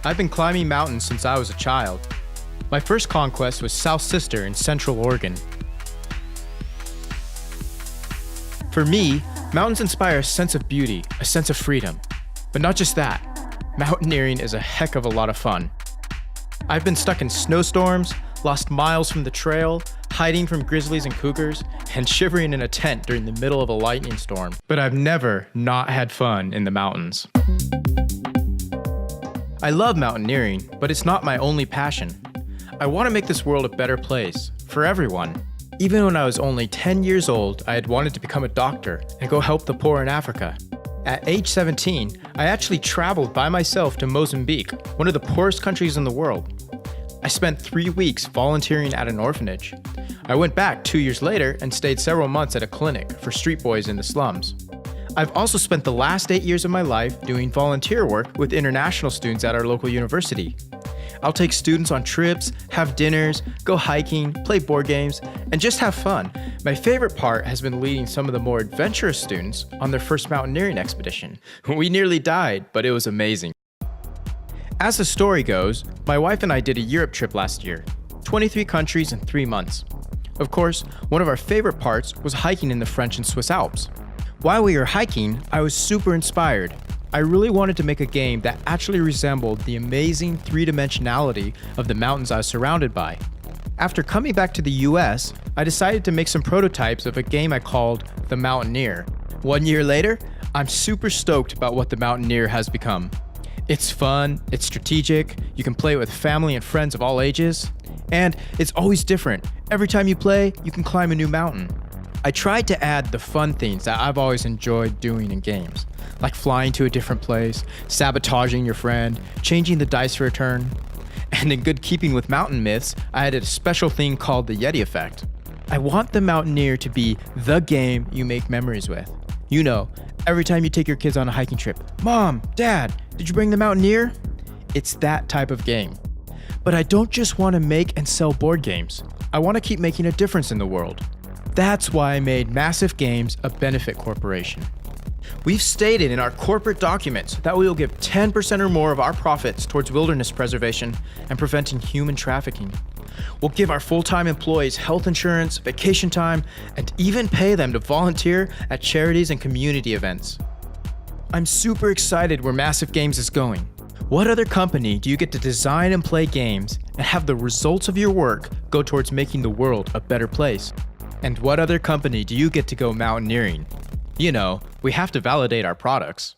I've been climbing mountains since I was a child. My first conquest was South Sister in Central Oregon. For me, mountains inspire a sense of beauty, a sense of freedom. But not just that, mountaineering is a heck of a lot of fun. I've been stuck in snowstorms, lost miles from the trail, hiding from grizzlies and cougars, and shivering in a tent during the middle of a lightning storm. But I've never not had fun in the mountains. I love mountaineering, but it's not my only passion. I want to make this world a better place, for everyone. Even when I was only 10 years old, I had wanted to become a doctor and go help the poor in Africa. At age 17, I actually traveled by myself to Mozambique, one of the poorest countries in the world. I spent 3 weeks volunteering at an orphanage. I went back 2 years later and stayed several months at a clinic for street boys in the slums. I've also spent the last 8 years of my life doing volunteer work with international students at our local university. I'll take students on trips, have dinners, go hiking, play board games, and just have fun. My favorite part has been leading some of the more adventurous students on their first mountaineering expedition. We nearly died, but it was amazing. As the story goes, my wife and I did a Europe trip last year, 23 countries in 3 months. Of course, one of our favorite parts was hiking in the French and Swiss Alps. While we were hiking, I was super inspired. I really wanted to make a game that actually resembled the amazing three-dimensionality of the mountains I was surrounded by. After coming back to the US, I decided to make some prototypes of a game I called The Mountaineer. 1 year later, I'm super stoked about what The Mountaineer has become. It's fun, it's strategic, you can play it with family and friends of all ages, and it's always different. Every time you play, you can climb a new mountain. I tried to add the fun things that I've always enjoyed doing in games, like flying to a different place, sabotaging your friend, changing the dice for a turn. And in good keeping with mountain myths, I added a special thing called the Yeti effect. I want the Mountaineer to be the game you make memories with. You know, every time you take your kids on a hiking trip, "Mom, Dad, did you bring the Mountaineer?" It's that type of game. But I don't just want to make and sell board games. I want to keep making a difference in the world. That's why I made Massif Games a benefit corporation. We've stated in our corporate documents that we will give 10% or more of our profits towards wilderness preservation and preventing human trafficking. We'll give our full-time employees health insurance, vacation time, and even pay them to volunteer at charities and community events. I'm super excited where Massif Games is going. What other company do you get to design and play games and have the results of your work go towards making the world a better place? And what other company do you get to go mountaineering? You know, we have to validate our products.